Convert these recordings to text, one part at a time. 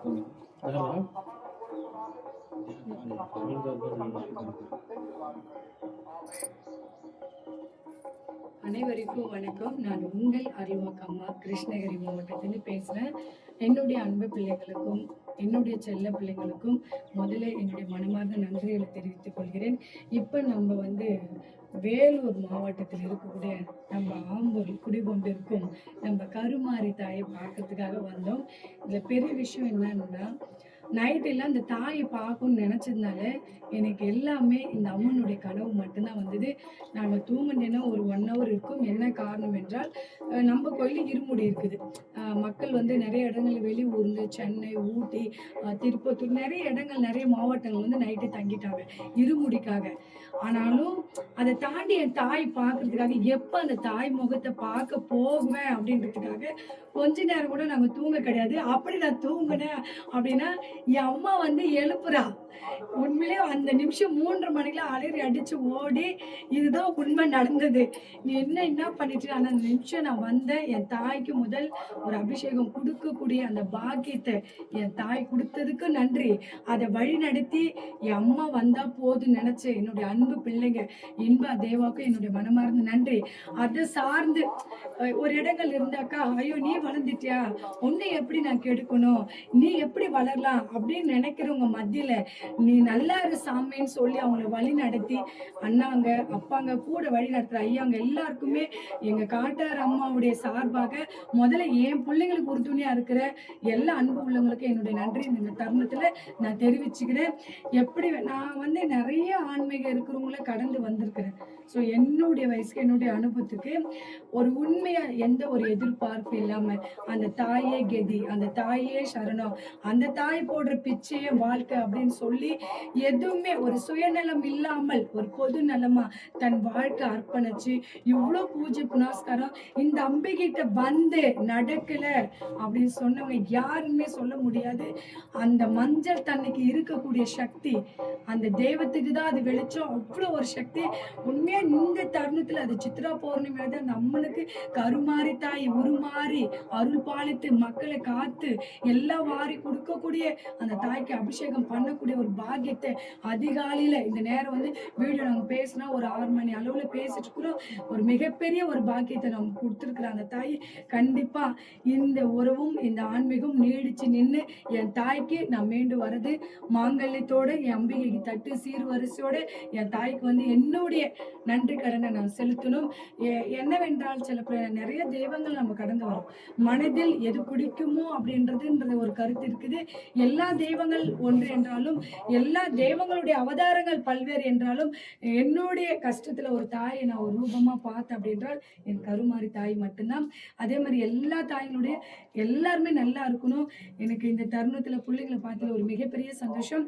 அதெல்லாம் அனைவருக்கும் வணக்கம். நான் உங்கள் அருள்மக்கம்மா கிருஷ்ணகிரி மாவட்டத்திலிருந்து பேசுகிறேன். என்னுடைய அன்பு பிள்ளைகளுக்கும் என்னுடைய செல்ல பிள்ளைங்களுக்கும் முதல்ல என்னுடைய மனமார்ந்த நன்றிகளை தெரிவித்துக் கொள்கிறேன். இப்போ நம்ம வேலூர் மாவட்டத்தில் இருக்கக்கூடிய நம்ம ஆம்பூரில் குடிகொண்டிருக்கும் நம்ம கருமாரி தாயை பார்க்கறதுக்காக வந்தோம். இதில் பெரிய விஷயம் என்னன்னா, நைட்டெல்லாம் இந்த தாயை பார்க்கணும்னு நினச்சதுனால எனக்கு எல்லாமே இந்த அம்மனுடைய கனவு மட்டும்தான் வந்தது. நாங்கள் தூங்கினேன்னா ஒரு 1 ஹவர் இருக்கும். என்ன காரணம் என்றால், நம்ம கோயிலில் இருமுடி இருக்குது. மக்கள் நிறைய இடங்கள் வெளியூர்ந்து சென்னை, ஊட்டி, திருப்பத்தூர் நிறைய இடங்கள் நிறைய மாவட்டங்கள் நைட்டு தங்கிட்டாங்க இருமுடிக்காக. ஆனாலும் அதை தாண்டி என் தாய் பார்க்கறதுக்காக எப்போ அந்த தாய் முகத்தை பார்க்க போகுவேன் அப்படின்றதுக்காக கொஞ்ச நேரம் கூட நாங்கள் தூங்க கிடையாது. அப்படி நான் தூங்கினேன் அப்படின்னா என் அம்மா எழுப்புறா. உண்மையிலே அந்த நிமிஷம் 3:30 மணிக்கெல்லாம் அலறி அடிச்சு ஓடி, இதுதான் உண்மை நடந்தது. நீ என்ன பண்ணிட்டு. ஆனா அந்த நிமிஷம் நான் வந்தேன். என் தாய்க்கு முதல் ஒரு அபிஷேகம் கொடுக்கக்கூடிய அந்த பாக்கியத்தை என் தாய் கொடுத்ததுக்கு நன்றி. அதை வழி நடத்தி என் அம்மா வந்தா போதும் நினைச்ச என்னுடைய அன்பு பிள்ளைங்க இன்பா தேவாவுக்கும் என்னுடைய மனமார்ந்த நன்றி. அதை சார்ந்து ஒரு இடங்கள் இருந்தாக்கா, ஐயோ நீ வளர்ந்துட்டியா, உன்னை எப்படி நான் கெடுக்கணும், நீ எப்படி வளரலாம் அப்படின்னு நினைக்கிறவங்க மத்தியில நீ நல்லா இரு சாமின்னு சொல்லி அவங்கள வழி நடத்தி அண்ணாங்க அப்பாங்க கூட வழி நடத்துற ஐயாங்க எல்லாருக்குமே எங்க காட்டார் அம்மாவுடைய சார்பாக முதல்ல என் பிள்ளைங்களுக்கு உறுதுணையா இருக்கிற எல்லா அன்பு உள்ளவங்களுக்கும் என்னுடைய நன்றி இந்த தருணத்துல நான் தெரிவிச்சுக்கிறேன். எப்படி நான் நிறைய ஆன்மீகம் இருக்கிறவங்கள கடந்து வந்திருக்கிறேன். ஸோ என்னுடைய வயசுக்கு என்னுடைய அனுபவத்துக்கு ஒரு உண்மையா எந்த ஒரு எதிர்பார்ப்பு இல்லாம அந்த தாயே கெதி, அந்த தாயே சரணம், அந்த தாய் போடுற பிச்சையே வாழ்க்கை அப்படின்னு சொல்லி எதுவுமே ஒரு சுயநலம் இல்லாமல் ஒரு பொது நலமா தன் வாழ்க்கை அர்ப்பணிச்சு இவ்வளோ பூஜை புனஸ்காரம் இந்த அம்பிகிட்ட நடக்கல அப்படின்னு சொன்னவங்க யாருமே சொல்ல முடியாது. அந்த மஞ்சள் தண்ணிக்கு இருக்கக்கூடிய சக்தி அந்த தெய்வத்துக்கு தான் அது வெளிச்சம். அவ்வளோ ஒரு சக்தி உண்மையா இந்த தருணத்துல அது சித்ரா பௌர்ணமி அந்த அம்மனுக்கு கருமாரி தாய் உருமாறி அருள் பாலித்து மக்களை காத்து எல்லாம் வாரி கொடுக்கக்கூடிய அந்த தாய்க்கு அபிஷேகம் பண்ணக்கூடிய ஒரு பாக்கியத்தை அதிகாலையில இந்த நேரம் வீடியோ நாங்கள் பேசினா ஒரு 6 மணி அளவுல பேசிட்டு இருக்கிறோம். ஒரு மிகப்பெரிய ஒரு பாக்கியத்தை நம்ம கொடுத்துருக்குற அந்த தாய் கண்டிப்பா இந்த உறவும் இந்த ஆன்மீகம் நீடிச்சு நின்று என் தாய்க்கு நான் மீண்டு வர்றது மாங்கல்யத்தோட என் அம்பிகைக்கு தட்டு சீர்வரிசையோட என் தாய்க்கு என்னுடைய நன்றி கடனை நான் செலுத்தணும். என்னவென்றால் நிறைய தெய்வங்கள் நம்ம கடந்து வரோம். மனதில் எது பிடிக்குமோ அப்படின்றதுன்றது ஒரு கருத்து இருக்குது. எல்லா தெய்வங்கள் ஒன்று என்றாலும் எல்லா தெய்வங்களுடைய அவதாரங்கள் பல்வேறு என்றாலும் என்னுடைய கஷ்டத்துல ஒரு தாயை நான் ஒரு ரூபமா பார்த்தேன் அப்படின்றால் என் கருமாரி தாய் மட்டும்தான். அதே மாதிரி எல்லா தாய்களுடைய எல்லாருமே நல்லா இருக்கணும். எனக்கு இந்த தருணத்துல பிள்ளைங்களை பார்த்ததுல ஒரு மிகப்பெரிய சந்தோஷம்.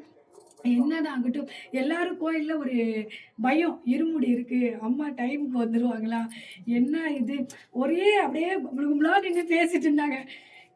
என்னதான் ஆகட்டும், எல்லாரும் கோயில்ல ஒரு பயம், இருமுடி இருக்கு, அம்மா டைமுக்கு வந்துருவாங்களா, என்ன இது ஒரே அப்படியே கும்பலா நின்று பேசிட்டு இருந்தாங்க.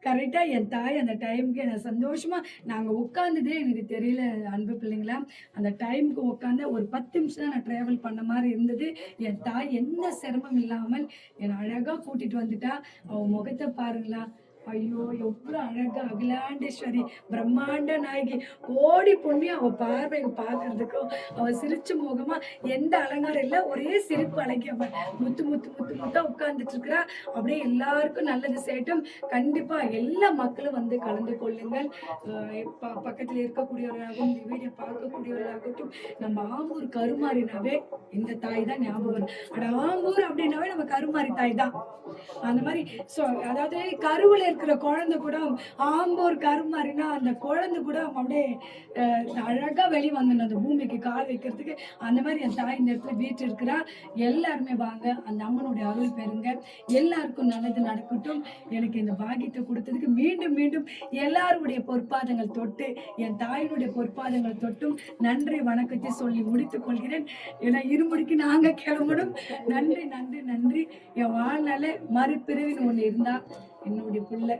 கரெக்டா என் தாய் அந்த டைமுக்கு என்ன சந்தோஷமா நாங்கள் உட்காந்துதே எனக்கு தெரியல அன்பு பிள்ளைங்களா. அந்த டைமுக்கு உட்காந்து ஒரு 10 நிமிஷம் தான் நான் ட்ராவல் பண்ண மாதிரி இருந்தது. என் தாய் எந்த சிரமம் இல்லாமல் என்னை அழகா கூட்டிட்டு வந்துட்டா. அவன் முகத்தை பாருங்களா, ஐயோ எவ்வளோ அழகா அகிலாண்டேஸ்வரி பிரம்மாண்ட நாயகி கோடி புண்ணியம். அவ பார்வையை பார்க்கறதுக்கும் அவ சிரிச்ச முகமா எந்த அலங்காரம் இல்லை, ஒரே சிரிப்பு அழகி. அவ முத்து முத்து முத்து முத்தா உட்கார்ந்துட்டு இருக்கிறா. அப்படியே எல்லாருக்கும் நல்லது செய்யட்டும். கண்டிப்பா எல்லா மக்களும் கலந்து கொள்ளுங்கள். பக்கத்துல இருக்கக்கூடியவர்களாகவும் இந்த வீடியோ பார்க்கக்கூடியவர்களாகட்டும், நம்ம ஆம்பூர் கருமாரினாவே இந்த தாய் தான் ஞாபகம் வரும். அட ஆம்பூர் அப்படின்னாவே நம்ம கருமாரி தாய் தான். அந்த மாதிரி அதாவது கருவில் இருக்கிற குழந்தை கூட ஆம்பூர் கருமாரினா அந்த குழந்தை கூட அப்படியே அழகா வெளி வந்துடும் அந்த பூமிக்கு கால் வைக்கிறதுக்கு. அந்த மாதிரி என் தாய் இந்த இடத்துல வீட்டு இருக்கிறா. எல்லாருமே வாங்க, அந்த அம்மனுடைய அருள் பெறுங்க. எல்லாருக்கும் நல்லது நடக்கட்டும். எனக்கு இந்த பாக்கியத்தை கொடுத்ததுக்கு மீண்டும் மீண்டும் எல்லாருடைய பொற்பாதங்கள் தொட்டு என் தாயினுடைய பொற்பாதங்கள் தொட்டும் நன்றி வணக்கத்தை சொல்லி முடித்துக் கொள்கிறேன். ஏன்னா இருமுடிக்கு நாங்க கிளம்பணும். நன்றி நன்றி நன்றி. என் வாழ்நாள மறுபிறவின்னு ஒண்ணு இருந்தா என்னுடைய பிள்ளை